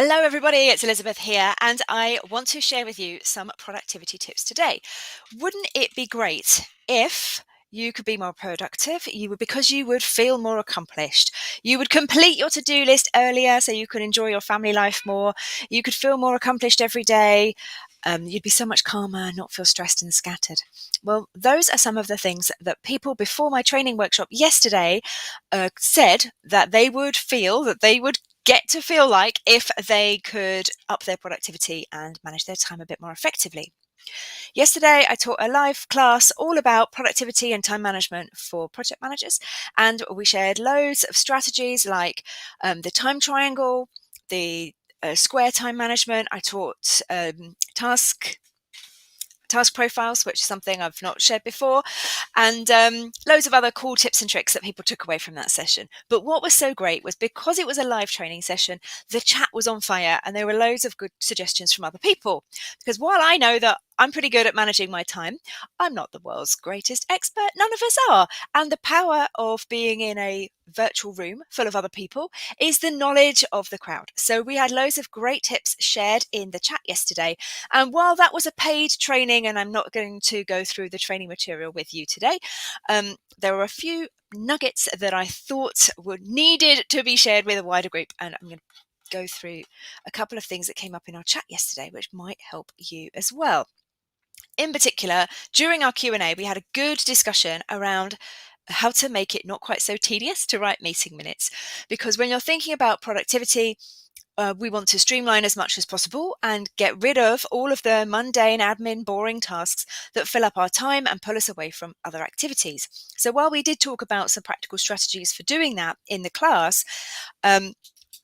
Hello, everybody. It's Elizabeth here, and I want to share with you some productivity tips today. Wouldn't it be great if you could be more productive? Because you would feel more accomplished. You would complete your to-do list earlier so you could enjoy your family life more. You could feel more accomplished every day. You'd be so much calmer, not feel stressed and scattered. Well, those are some of the things that people before my training workshop yesterday said that they would get to feel like if they could up their productivity and manage their time a bit more effectively. Yesterday, I taught a live class all about productivity and time management for project managers, and we shared loads of strategies like the time triangle, the square time management. I taught task profiles, which is something I've not shared before, and loads of other cool tips and tricks that people took away from that session. But what was so great was because it was a live training session, the chat was on fire and there were loads of good suggestions from other people. Because while I know that I'm pretty good at managing my time, I'm not the world's greatest expert. None of us are. And the power of being in a virtual room full of other people is the knowledge of the crowd. So we had loads of great tips shared in the chat yesterday. And while that was a paid training, and I'm not going to go through the training material with you today, there were a few nuggets that I thought were needed to be shared with a wider group. And I'm going to go through a couple of things that came up in our chat yesterday, which might help you as well. In particular, during our Q&A, we had a good discussion around how to make it not quite so tedious to write meeting minutes. Because when you're thinking about productivity, we want to streamline as much as possible and get rid of all of the mundane, admin, boring tasks that fill up our time and pull us away from other activities. So while we did talk about some practical strategies for doing that in the class,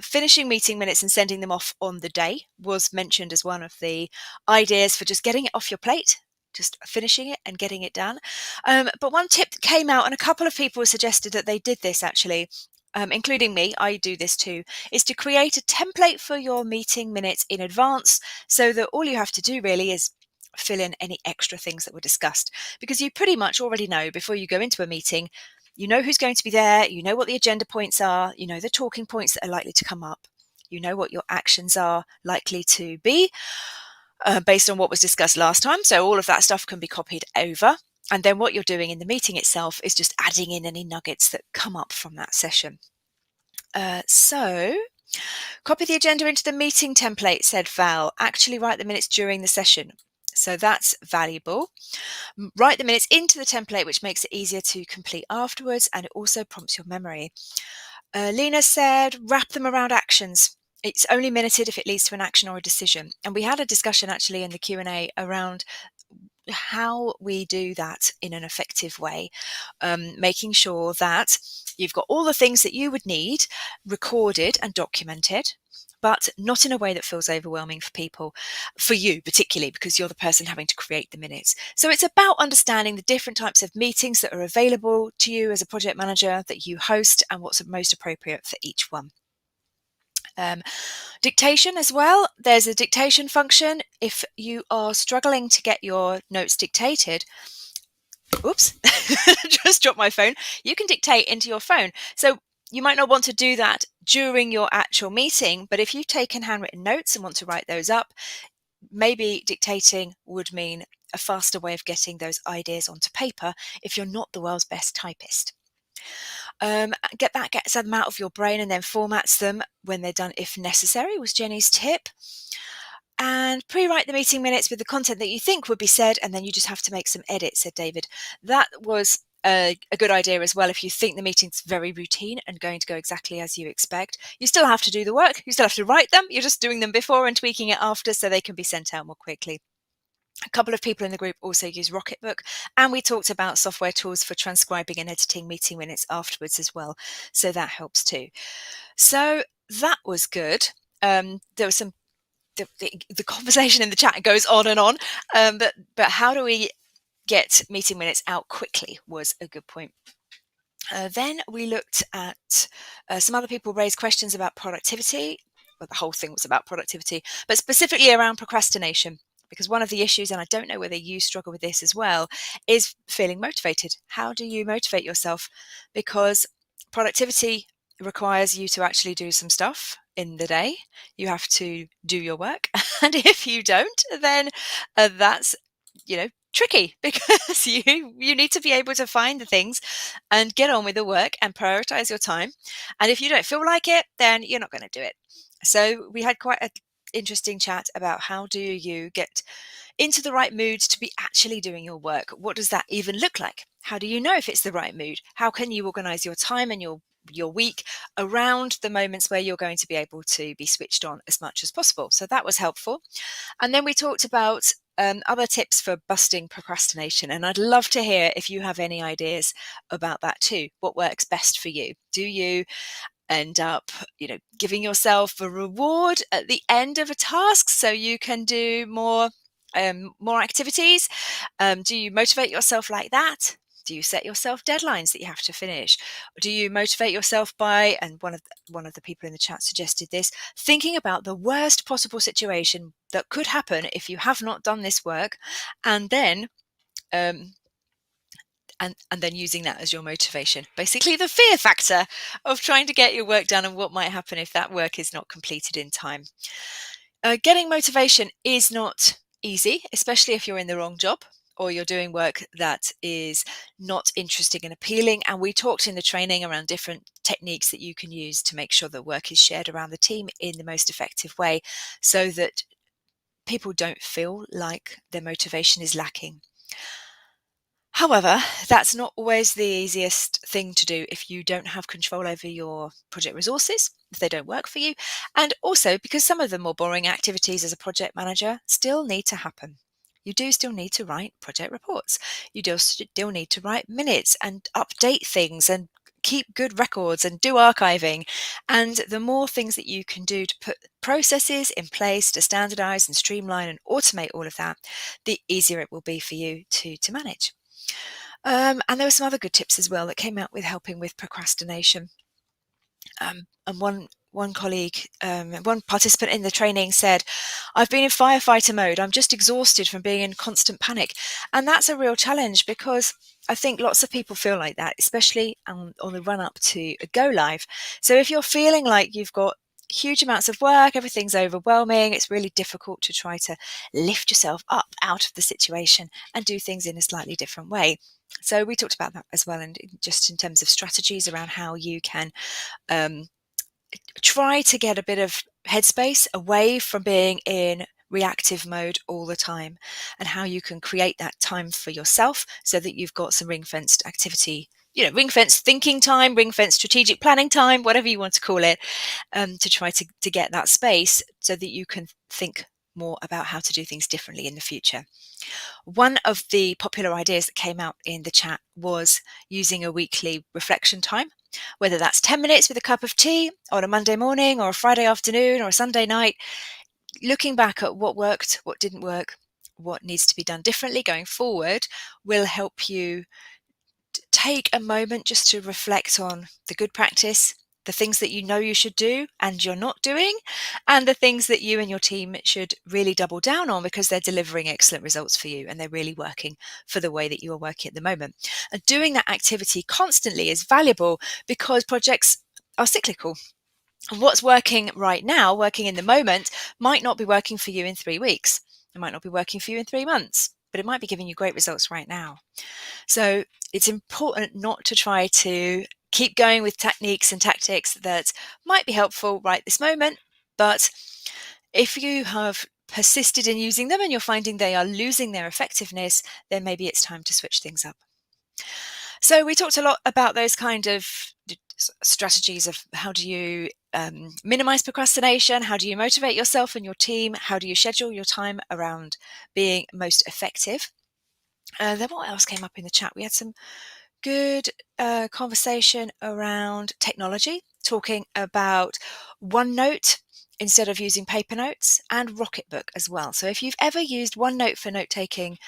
finishing meeting minutes and sending them off on the day was mentioned as one of the ideas for just getting it off your plate, just finishing it and getting it done. But one tip that came out, and a couple of people suggested that they did this actually, including me, I do this too, is to create a template for your meeting minutes in advance so that all you have to do really is fill in any extra things that were discussed, because you pretty much already know before you go into a meeting. You know who's going to be there, you know what the agenda points are, you know the talking points that are likely to come up, you know what your actions are likely to be based on what was discussed last time. So all of that stuff can be copied over. And then what you're doing in the meeting itself is just adding in any nuggets that come up from that session. So copy the agenda into the meeting template, said Val. Actually write the minutes during the session. So that's valuable. Write the minutes into the template, which makes it easier to complete afterwards, and it also prompts your memory. Lena said, wrap them around actions. It's only minuted if it leads to an action or a decision. And we had a discussion actually in the Q&A around how we do that in an effective way, making sure that you've got all the things that you would need recorded and documented, but not in a way that feels overwhelming for people, for you particularly, because you're the person having to create the minutes. So it's about understanding the different types of meetings that are available to you as a project manager that you host and what's most appropriate for each one. Dictation as well. There's a dictation function. If you are struggling to get your notes dictated, oops, just dropped my phone. You can dictate into your phone. So you might not want to do that during your actual meeting, but if you've taken handwritten notes and want to write those up, maybe dictating would mean a faster way of getting those ideas onto paper if you're not the world's best typist. Gets them out of your brain and then formats them when they're done if necessary, was Jenny's tip. And pre-write the meeting minutes with the content that you think would be said, and then you just have to make some edits, said David. That was a good idea as well. If you think the meeting's very routine and going to go exactly as you expect, you still have to do the work. You still have to write them. You're just doing them before and tweaking it after so they can be sent out more quickly. A couple of people in the group also use Rocketbook, and we talked about software tools for transcribing and editing meeting minutes afterwards as well. So that helps too. So that was good. There was some, the conversation in the chat goes on and on, but how do we get meeting minutes out quickly was a good point. Then we looked at some other people raised questions about productivity. Well, the whole thing was about productivity, but specifically around procrastination. Because one of the issues, and I don't know whether you struggle with this as well, is feeling motivated. How do you motivate yourself? Because productivity requires you to actually do some stuff in the day. You have to do your work. And if you don't, then that's, tricky because you need to be able to find the things and get on with the work and prioritize your time. And if you don't feel like it, then you're not going to do it. So we had quite an interesting chat about how do you get into the right mood to be actually doing your work. What does that even look like? How do you know if it's the right mood? How can you organize your time and your week around the moments where you're going to be able to be switched on as much as possible? So that was helpful. And then we talked about other tips for busting procrastination. And I'd love to hear if you have any ideas about that too. What works best for you? Do you end up, giving yourself a reward at the end of a task so you can do more activities? Do you motivate yourself like that? Do you set yourself deadlines that you have to finish? Do you motivate yourself by, and one of the people in the chat suggested this, thinking about the worst possible situation that could happen if you have not done this work, and then and then using that as your motivation. Basically, the fear factor of trying to get your work done and what might happen if that work is not completed in time. Getting motivation is not easy, especially if you're in the wrong job or you're doing work that is not interesting and appealing. And we talked in the training around different techniques that you can use to make sure that work is shared around the team in the most effective way so that people don't feel like their motivation is lacking. However, that's not always the easiest thing to do if you don't have control over your project resources, if they don't work for you, and also because some of the more boring activities as a project manager still need to happen. You do still need to write project reports. You do still need to write minutes and update things and keep good records and do archiving. And the more things that you can do to put processes in place to standardize and streamline and automate all of that, the easier it will be for you to manage. And there were some other good tips as well that came out with helping with procrastination. And one colleague, one participant in the training said, "I've been in firefighter mode. I'm just exhausted from being in constant panic." And that's a real challenge because I think lots of people feel like that, especially on the run up to a go live. So if you're feeling like you've got huge amounts of work, everything's overwhelming, it's really difficult to try to lift yourself up out of the situation and do things in a slightly different way. So we talked about that as well, and just in terms of strategies around how you can try to get a bit of headspace away from being in reactive mode all the time, and how you can create that time for yourself so that you've got some ring-fenced activity, ring-fenced thinking time, ring-fenced strategic planning time, whatever you want to call it, to try to get that space so that you can think more about how to do things differently in the future. One of the popular ideas that came out in the chat was using a weekly reflection time, whether that's 10 minutes with a cup of tea on a Monday morning or a Friday afternoon or a Sunday night, looking back at what worked, what didn't work, what needs to be done differently going forward will help you take a moment just to reflect on the good practice, the things that you know you should do and you're not doing, and the things that you and your team should really double down on because they're delivering excellent results for you and they're really working for the way that you are working at the moment. And doing that activity constantly is valuable because projects are cyclical. And what's working right now, working in the moment, might not be working for you in 3 weeks. It might not be working for you in 3 months, but it might be giving you great results right now. So it's important not to try to keep going with techniques and tactics that might be helpful right this moment. But if you have persisted in using them and you're finding they are losing their effectiveness, then maybe it's time to switch things up. So we talked a lot about those kind of strategies of how do you minimize procrastination, how do you motivate yourself and your team, how do you schedule your time around being most effective. Then what else came up in the chat? We had some good conversation around technology, talking about OneNote instead of using paper notes, and Rocketbook as well. So if you've ever used OneNote for note taking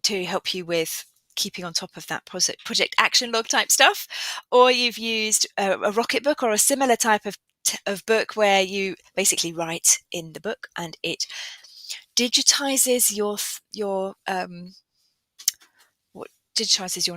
to help you with keeping on top of that project action log type stuff, or you've used a Rocketbook or a similar type of book where you basically write in the book and it digitizes your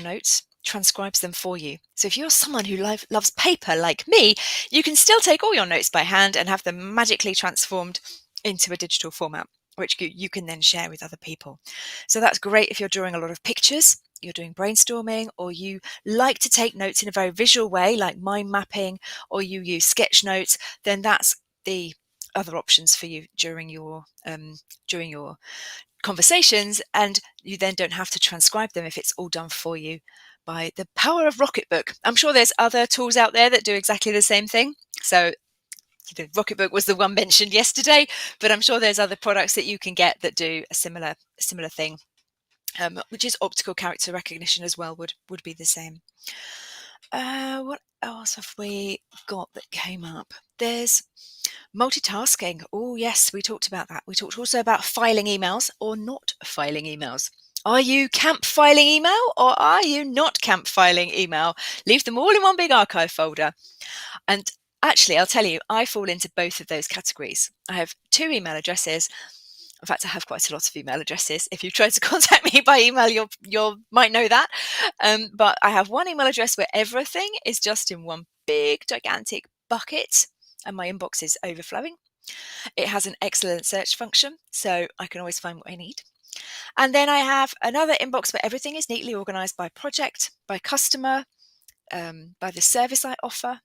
notes, transcribes them for you. So if you're someone who loves paper like me, you can still take all your notes by hand and have them magically transformed into a digital format, which you can then share with other people. So that's great if you're drawing a lot of pictures, you're doing brainstorming, or you like to take notes in a very visual way, like mind mapping, or you use sketch notes, then that's the other options for you during your conversations, and you then don't have to transcribe them if it's all done for you by the power of Rocketbook. I'm sure there's other tools out there that do exactly the same thing. So Rocketbook was the one mentioned yesterday, but I'm sure there's other products that you can get that do a similar thing, which is optical character recognition as well, would be the same. What else have we got that came up? There's multitasking. Oh, yes, we talked about that. We talked also about filing emails or not filing emails. Are you camp filing email or are you not camp filing email? Leave them all in one big archive folder. And actually, I'll tell you, I fall into both of those categories. I have 2 email addresses. In fact, I have quite a lot of email addresses. If you try to contact me by email, you might know that. But I have one email address where everything is just in one big, gigantic bucket, and my inbox is overflowing. It has an excellent search function, so I can always find what I need. And then I have another inbox where everything is neatly organized by project, by customer, by the service I offer.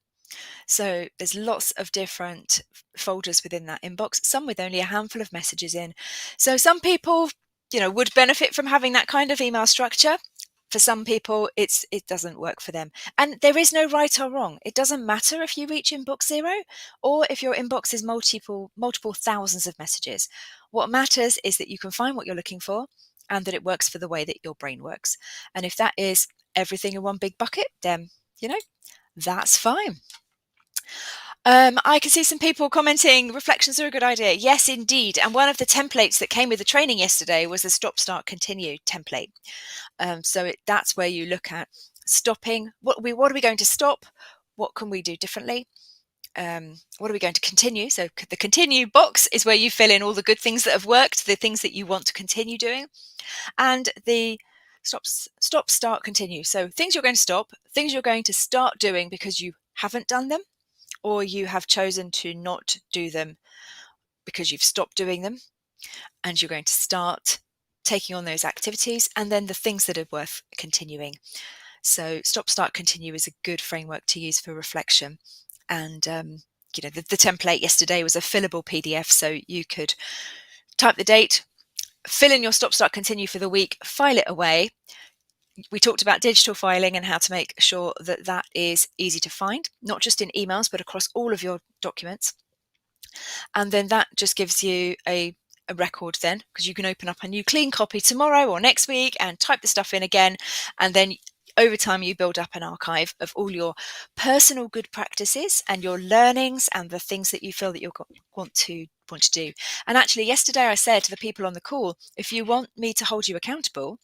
So there's lots of different folders within that inbox, some with only a handful of messages in. So some people, would benefit from having that kind of email structure. For some people, it doesn't work for them. And there is no right or wrong. It doesn't matter if you reach inbox 0 or if your inbox is multiple thousands of messages. What matters is that you can find what you're looking for and that it works for the way that your brain works. And if that is everything in one big bucket, then, that's fine. I can see some people commenting, reflections are a good idea. Yes, indeed. And one of the templates that came with the training yesterday was the stop, start, continue template. So that's where you look at stopping. What are we going to stop? What can we do differently? What are we going to continue? So the continue box is where you fill in all the good things that have worked, the things that you want to continue doing. And the stop, start, continue. So things you're going to stop, things you're going to start doing because you haven't done them, or you have chosen to not do them because you've stopped doing them, and you're going to start taking on those activities, and then the things that are worth continuing. So stop, start, continue is a good framework to use for reflection. And the template yesterday was a fillable PDF, so you could type the date, fill in your stop, start, continue for the week, file it away. We talked about digital filing and how to make sure that that is easy to find, not just in emails, but across all of your documents. And then that just gives you a record then, because you can open up a new clean copy tomorrow or next week and type the stuff in again. And then over time, you build up an archive of all your personal good practices and your learnings and the things that you feel that you want to do. And actually, yesterday I said to the people on the call, if you want me to hold you accountable,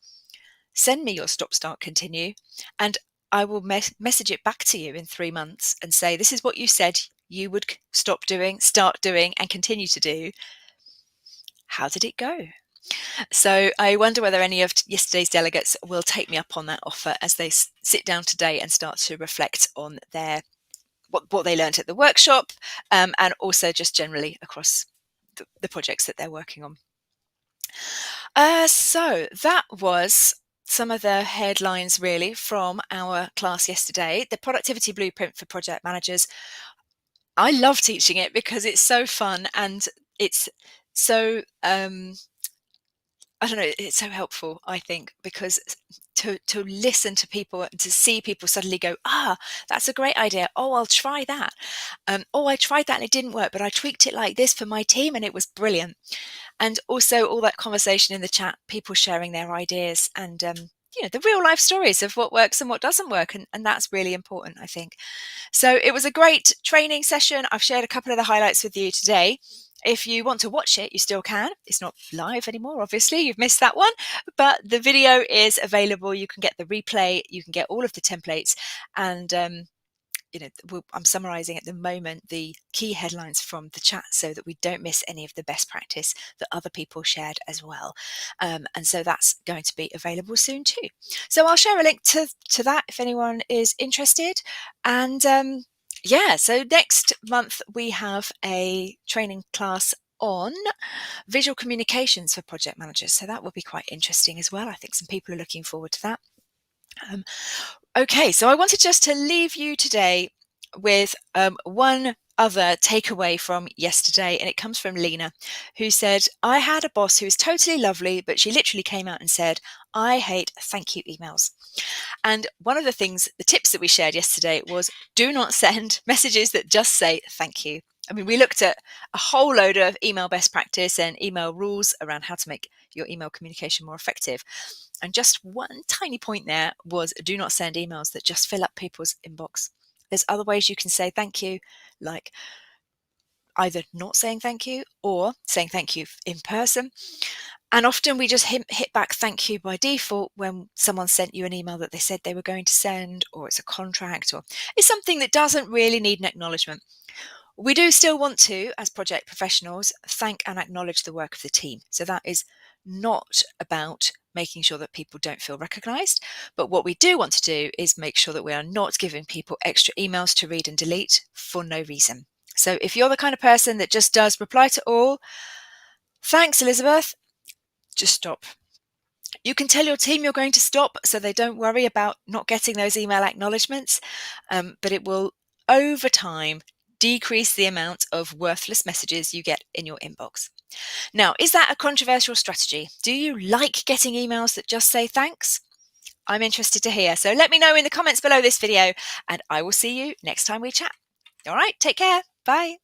send me your stop, start, continue, and I will message it back to you in 3 months and say, this is what you said you would stop doing, start doing, and continue to do. How did it go? So I wonder whether any of yesterday's delegates will take me up on that offer as they sit down today and start to reflect on what they learned at the workshop, and also just generally across the projects that they're working on. So that was some of the headlines really from our class yesterday. The productivity blueprint for project managers. I love teaching it because it's so fun and it's so I don't know, it's so helpful, I think, because to listen to people and to see people suddenly go, that's a great idea. Oh, I'll try that. I tried that and it didn't work, but I tweaked it like this for my team and it was brilliant. And also all that conversation in the chat, people sharing their ideas and, the real life stories of what works and what doesn't work. And that's really important, I think. So it was a great training session. I've shared a couple of the highlights with you today. If you want to watch it, you still can. It's not live anymore, obviously. You've missed that one. But the video is available. You can get the replay. You can get all of the templates. And I'm summarizing at the moment the key headlines from the chat so that we don't miss any of the best practice that other people shared as well. And so that's going to be available soon too. So I'll share a link to that if anyone is interested. And yeah, so next month we have a training class on visual communications for project managers. So that will be quite interesting as well. I think some people are looking forward to that. Okay, so I wanted just to leave you today with one other takeaway from yesterday, and it comes from Lena, who said, I had a boss who was totally lovely, but she literally came out and said, I hate thank you emails. And one of the tips that we shared yesterday was do not send messages that just say thank you. I mean, we looked at a whole load of email best practice and email rules around how to make your email communication more effective. And just one tiny point there was do not send emails that just fill up people's inbox. There's other ways you can say thank you, like either not saying thank you or saying thank you in person. And often we just hit back thank you by default when someone sent you an email that they said they were going to send, or it's a contract, or it's something that doesn't really need an acknowledgement. We do still want to, as project professionals, thank and acknowledge the work of the team. So that is not about making sure that people don't feel recognised. But what we do want to do is make sure that we are not giving people extra emails to read and delete for no reason. So if you're the kind of person that just does reply to all, thanks, Elizabeth, just stop. You can tell your team you're going to stop so they don't worry about not getting those email acknowledgements, but it will, over time, decrease the amount of worthless messages you get in your inbox. Now, is that a controversial strategy? Do you like getting emails that just say thanks? I'm interested to hear. So let me know in the comments below this video, and I will see you next time we chat. All right, take care. Bye.